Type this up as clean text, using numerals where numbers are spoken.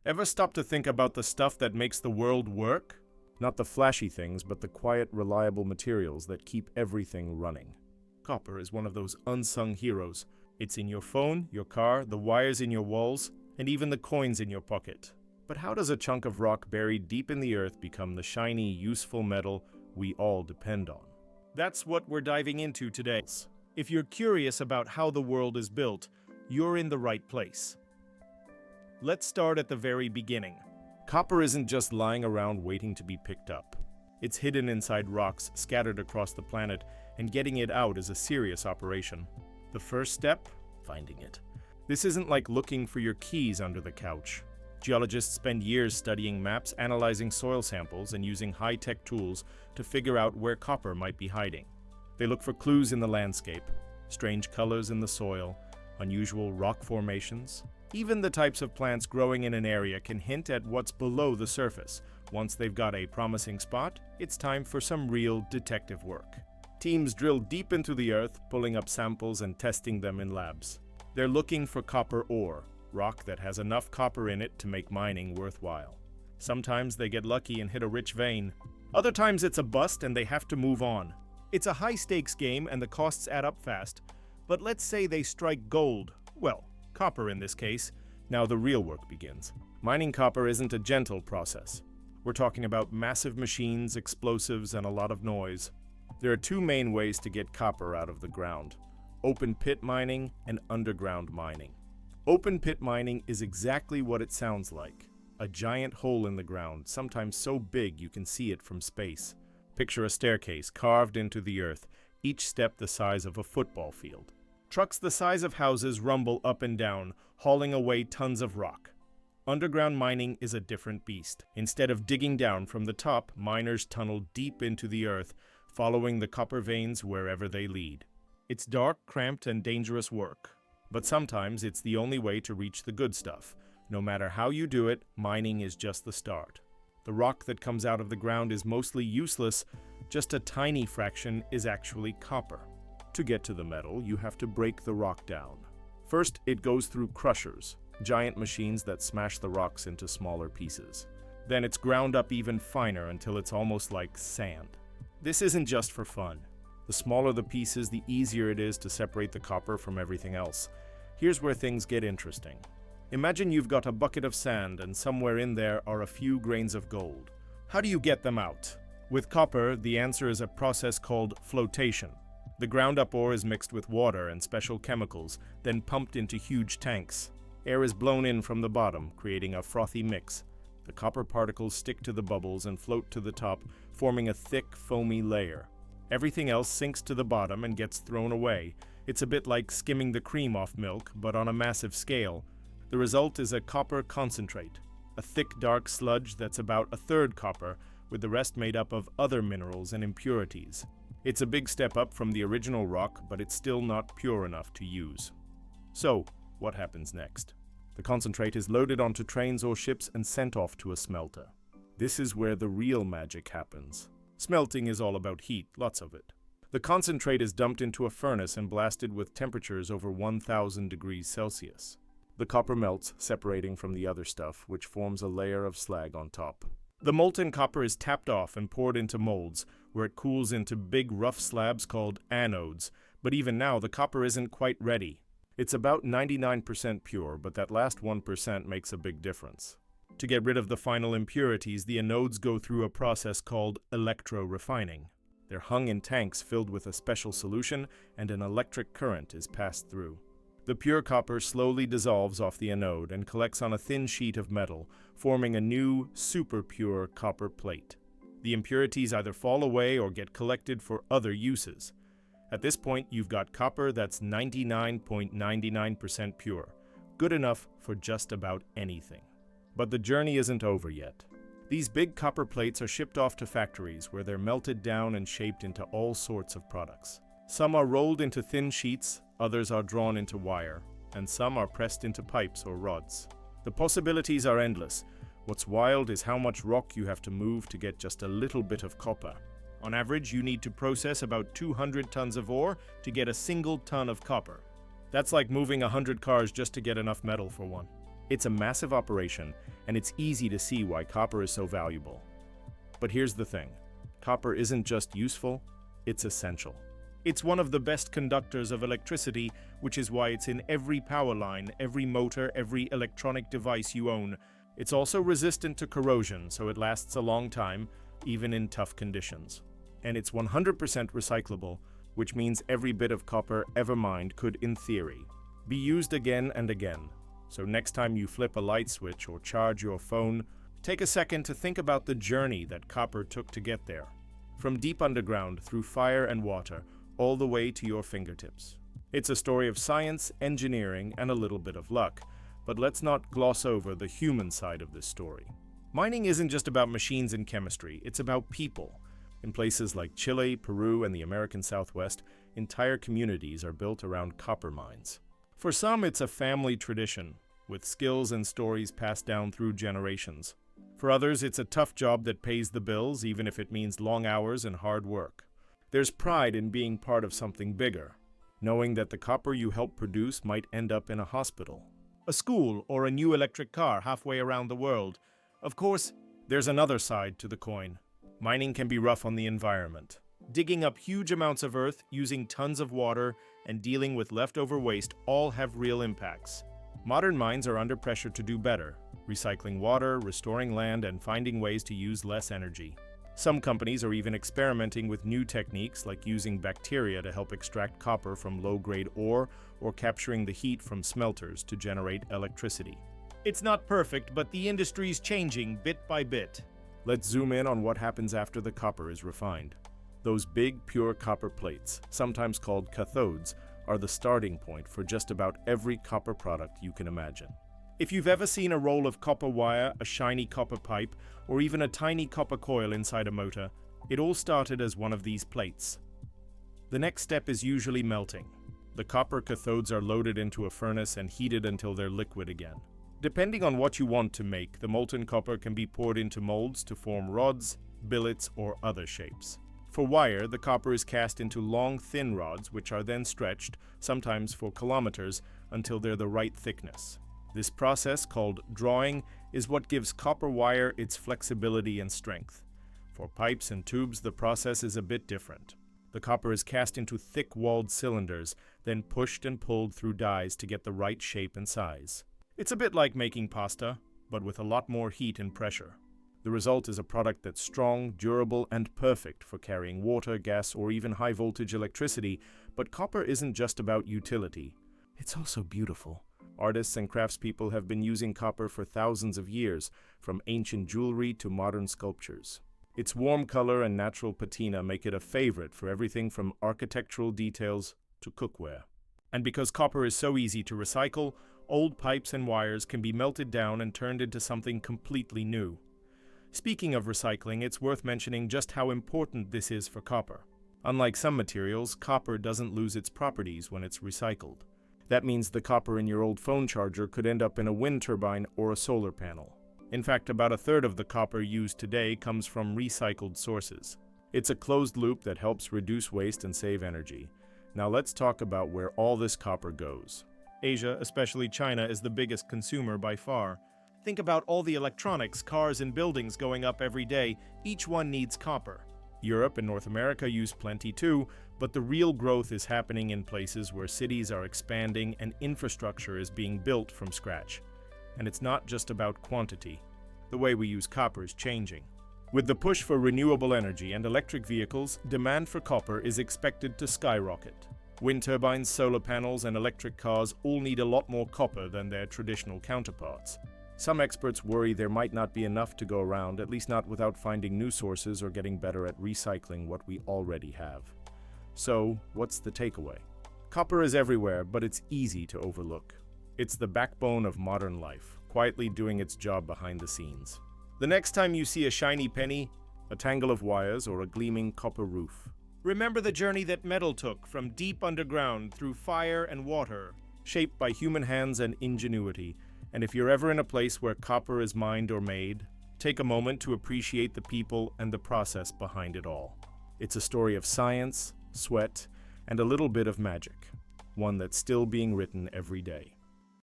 Ever stop to think about the stuff that makes the world work? Not the flashy things, but the quiet, reliable materials that keep everything running. Copper is one of those unsung heroes. It's in your phone, your car, the wires in your walls, and even the coins in your pocket. But how does a chunk of rock buried deep in the earth become the shiny, useful metal we all depend on? That's what we're diving into today. If you're curious about how the world is built, you're in the right place. Let's start at the very beginning. Copper isn't just lying around waiting to be picked up. It's hidden inside rocks scattered across the planet, and getting it out is a serious operation. The first step? Finding it. This isn't like looking for your keys under the couch. Geologists spend years studying maps, analyzing soil samples, and using high-tech tools to figure out where copper might be hiding. They look for clues in the landscape, strange colors in the soil, unusual rock formations. Even the types of plants growing in an area can hint at what's below the surface. Once they've got a promising spot, it's time for some real detective work. Teams drill deep into the earth, pulling up samples and testing them in labs. They're looking for copper ore, rock that has enough copper in it to make mining worthwhile. Sometimes they get lucky and hit a rich vein. Other times it's a bust and they have to move on. It's a high-stakes game and the costs add up fast. But let's say they strike gold. Well, copper in this case. Now the real work begins. Mining copper isn't a gentle process. We're talking about massive machines, explosives, and a lot of noise. There are two main ways to get copper out of the ground: open pit mining and underground mining. Open pit mining is exactly what it sounds like. A giant hole in the ground, sometimes so big you can see it from space. Picture a staircase carved into the earth, each step the size of a football field. Trucks the size of houses rumble up and down, hauling away tons of rock. Underground mining is a different beast. Instead of digging down from the top, miners tunnel deep into the earth, following the copper veins wherever they lead. It's dark, cramped, and dangerous work. But sometimes it's the only way to reach the good stuff. No matter how you do it, mining is just the start. The rock that comes out of the ground is mostly useless. Just a tiny fraction is actually copper. To get to the metal, you have to break the rock down. First, it goes through crushers, giant machines that smash the rocks into smaller pieces. Then it's ground up even finer until it's almost like sand. This isn't just for fun. The smaller the pieces, the easier it is to separate the copper from everything else. Here's where things get interesting. Imagine you've got a bucket of sand and somewhere in there are a few grains of gold. How do you get them out? With copper, the answer is a process called flotation. The ground-up ore is mixed with water and special chemicals, then pumped into huge tanks. Air is blown in from the bottom, creating a frothy mix. The copper particles stick to the bubbles and float to the top, forming a thick, foamy layer. Everything else sinks to the bottom and gets thrown away. It's a bit like skimming the cream off milk, but on a massive scale. The result is a copper concentrate, a thick, dark sludge that's about a third copper, with the rest made up of other minerals and impurities. It's a big step up from the original rock, but it's still not pure enough to use. So, what happens next? The concentrate is loaded onto trains or ships and sent off to a smelter. This is where the real magic happens. Smelting is all about heat, lots of it. The concentrate is dumped into a furnace and blasted with temperatures over 1000 degrees Celsius. The copper melts, separating from the other stuff, which forms a layer of slag on top. The molten copper is tapped off and poured into molds, where it cools into big rough slabs called anodes. But even now, the copper isn't quite ready. It's about 99% pure, but that last 1% makes a big difference. To get rid of the final impurities, the anodes go through a process called electro-refining. They're hung in tanks filled with a special solution, and an electric current is passed through. The pure copper slowly dissolves off the anode and collects on a thin sheet of metal, forming a new, super pure copper plate. The impurities either fall away or get collected for other uses. At this point, you've got copper that's 99.99% pure, good enough for just about anything. But the journey isn't over yet. These big copper plates are shipped off to factories where they're melted down and shaped into all sorts of products. Some are rolled into thin sheets, others are drawn into wire, and some are pressed into pipes or rods. The possibilities are endless. What's wild is how much rock you have to move to get just a little bit of copper. On average, you need to process about 200 tons of ore to get a single ton of copper. That's like moving 100 cars just to get enough metal for one. It's a massive operation, and it's easy to see why copper is so valuable. But here's the thing. Copper isn't just useful, it's essential. It's one of the best conductors of electricity, which is why it's in every power line, every motor, every electronic device you own. It's also resistant to corrosion, so it lasts a long time, even in tough conditions. And it's 100% recyclable, which means every bit of copper ever mined could, in theory, be used again and again. So next time you flip a light switch or charge your phone, take a second to think about the journey that copper took to get there. From deep underground, through fire and water, all the way to your fingertips. It's a story of science, engineering, and a little bit of luck. But let's not gloss over the human side of this story. Mining isn't just about machines and chemistry, it's about people. In places like Chile, Peru, and the American Southwest, entire communities are built around copper mines. For some, it's a family tradition, with skills and stories passed down through generations. For others, it's a tough job that pays the bills, even if it means long hours and hard work. There's pride in being part of something bigger, knowing that the copper you help produce might end up in a hospital, a school, or a new electric car halfway around the world. Of course, there's another side to the coin. Mining can be rough on the environment. Digging up huge amounts of earth, using tons of water, and dealing with leftover waste all have real impacts. Modern mines are under pressure to do better, recycling water, restoring land, and finding ways to use less energy. Some companies are even experimenting with new techniques like using bacteria to help extract copper from low-grade ore or capturing the heat from smelters to generate electricity. It's not perfect, but the industry's changing bit by bit. Let's zoom in on what happens after the copper is refined. Those big, pure copper plates, sometimes called cathodes, are the starting point for just about every copper product you can imagine. If you've ever seen a roll of copper wire, a shiny copper pipe, or even a tiny copper coil inside a motor, it all started as one of these plates. The next step is usually melting. The copper cathodes are loaded into a furnace and heated until they're liquid again. Depending on what you want to make, the molten copper can be poured into molds to form rods, billets, or other shapes. For wire, the copper is cast into long, thin rods, which are then stretched, sometimes for kilometers, until they're the right thickness. This process, called drawing, is what gives copper wire its flexibility and strength. For pipes and tubes, the process is a bit different. The copper is cast into thick-walled cylinders, then pushed and pulled through dies to get the right shape and size. It's a bit like making pasta, but with a lot more heat and pressure. The result is a product that's strong, durable, and perfect for carrying water, gas, or even high-voltage electricity. But copper isn't just about utility. It's also beautiful. Artists and craftspeople have been using copper for thousands of years, from ancient jewelry to modern sculptures. Its warm color and natural patina make it a favorite for everything from architectural details to cookware. And because copper is so easy to recycle, old pipes and wires can be melted down and turned into something completely new. Speaking of recycling, it's worth mentioning just how important this is for copper. Unlike some materials, copper doesn't lose its properties when it's recycled. That means the copper in your old phone charger could end up in a wind turbine or a solar panel. In fact, about a third of the copper used today comes from recycled sources. It's a closed loop that helps reduce waste and save energy. Now let's talk about where all this copper goes. Asia, especially China, is the biggest consumer by far. Think about all the electronics, cars, and buildings going up every day. Each one needs copper. Europe and North America use plenty too, but the real growth is happening in places where cities are expanding and infrastructure is being built from scratch. And it's not just about quantity. The way we use copper is changing. With the push for renewable energy and electric vehicles, demand for copper is expected to skyrocket. Wind turbines, solar panels, and electric cars all need a lot more copper than their traditional counterparts. Some experts worry there might not be enough to go around, at least not without finding new sources or getting better at recycling what we already have. So, what's the takeaway? Copper is everywhere, but it's easy to overlook. It's the backbone of modern life, quietly doing its job behind the scenes. The next time you see a shiny penny, a tangle of wires, or a gleaming copper roof, remember the journey that metal took from deep underground through fire and water, shaped by human hands and ingenuity. And if you're ever in a place where copper is mined or made, take a moment to appreciate the people and the process behind it all. It's a story of science, sweat, and a little bit of magic, one that's still being written every day.